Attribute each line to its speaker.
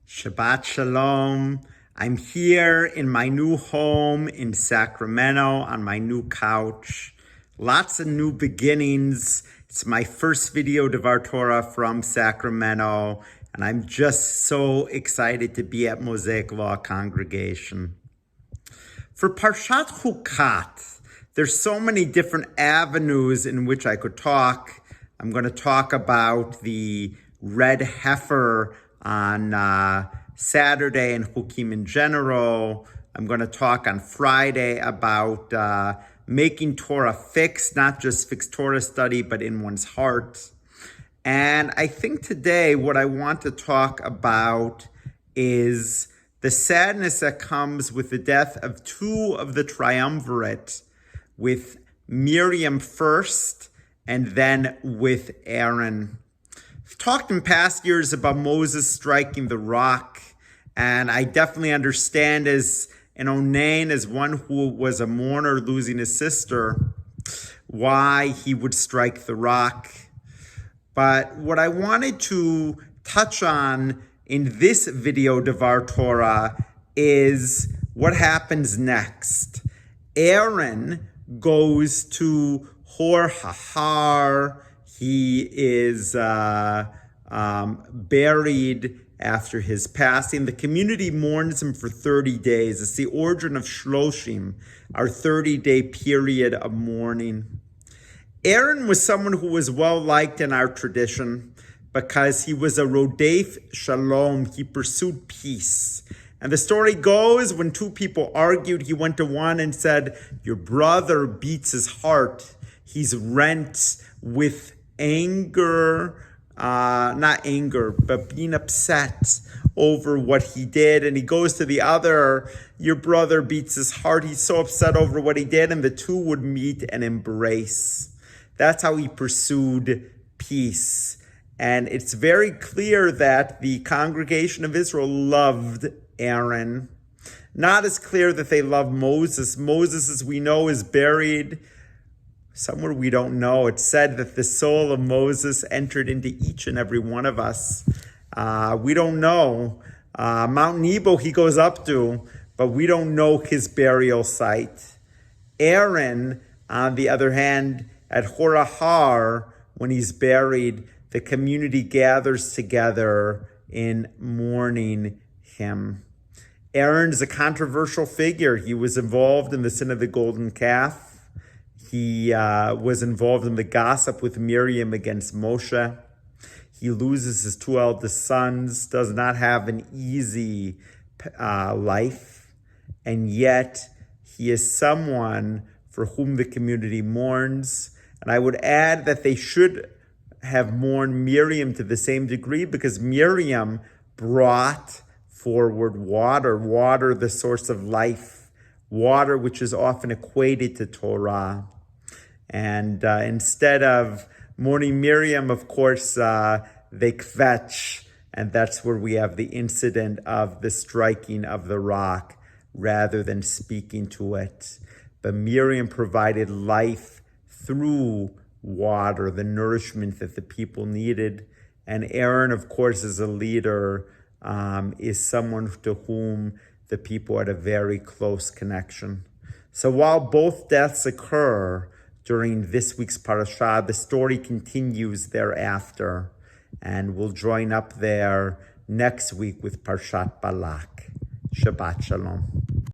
Speaker 1: Shabbat Shalom. I'm here in my new home in Sacramento on my new couch. Lots of new beginnings. It's my first video Devar Torah from Sacramento, and I'm just so excited to be at Mosaic Law Congregation. For Parshat Hukkat, there's so many different avenues in which I could talk. I'm going to talk about the red heifer on Saturday and Hukim in general. I'm going to talk on Friday about making Torah fixed, not just fixed Torah study, but in one's heart. And I think today what I want to talk about is the sadness that comes with the death of two of the triumvirate, with Miriam first and then with Aaron. I've talked in past years about Moses striking the rock, and I definitely understand as an Onain, as one who was a mourner losing his sister, why he would strike the rock. But what I wanted to touch on in this video Devar Torah is what happens next. Aaron goes to Hor Hahar. He is buried after his passing. The community mourns him for 30 days. It's the origin of Shloshim, our 30-day period of mourning. Aaron was someone who was well-liked in our tradition because he was a Rodef Shalom. He pursued peace. And the story goes, when two people argued, he went to one and said, "Your brother beats his heart. He's rent with anger," not anger, but being upset over what he did. And he goes to the other, "Your brother beats his heart. He's so upset over what he did." And the two would meet and embrace. That's how he pursued peace. And it's very clear that the congregation of Israel loved Aaron. Not as clear that they loved Moses. Moses, as we know, is buried somewhere we don't know. It's said that the soul of Moses entered into each and every one of us. We don't know. Mount Nebo he goes up to, but we don't know his burial site. Aaron, on the other hand, at Hor Hahar, when he's buried, the community gathers together in mourning him. Aaron is a controversial figure. He was involved in the sin of the golden calf. He was involved in the gossip with Miriam against Moshe. He loses his two eldest sons, does not have an easy life, and yet he is someone for whom the community mourns. And I would add that they should have mourned Miriam to the same degree, because Miriam brought forward water, the source of life, water which is often equated to Torah. And instead of mourning Miriam, of course, they kvetch, and that's where we have the incident of the striking of the rock rather than speaking to it. But Miriam provided life through water, the nourishment that the people needed. And Aaron, of course, as a leader, is someone to whom the people had a very close connection. So while both deaths occur during this week's parasha, the story continues thereafter. And we'll join up there next week with Parshat Balak. Shabbat Shalom.